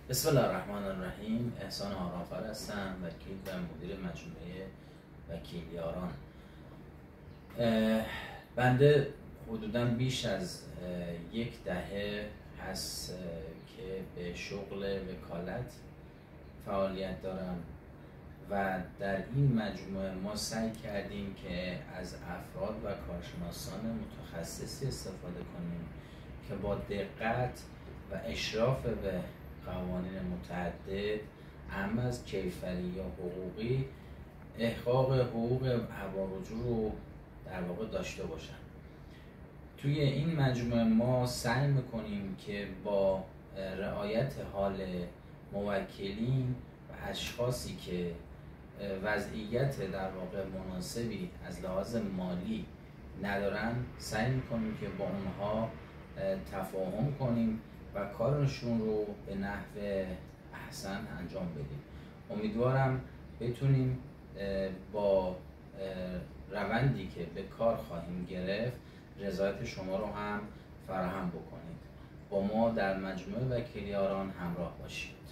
بسم الله الرحمن الرحیم. احسان آرام‌فر هستم، وکیل و مدیر مجموعه وکیلیاران. بنده حدوداً بیش از یک دهه هست که به شغل وکالت فعالیت دارم و در این مجموعه ما سعی کردیم که از افراد و کارشناسان متخصصی استفاده کنیم که با دقت و اشراف به قوانین متعدد اهم از کیفری یا حقوقی احقاق حقوق هوارجو رو در واقع داشته باشن. توی این مجموعه ما سعی میکنیم که با رعایت حال موکلین و اشخاصی که وضعیت در واقع مناسبی از لحاظ مالی ندارن سعی میکنیم که با اونها تفاهم کنیم و کارشون رو به نحو احسن انجام بدیم. امیدوارم بتونیم با روندی که به کار خواهیم گرفت رضایت شما رو هم فراهم بکنید. با ما در مجموعه وکیلیاران همراه باشید.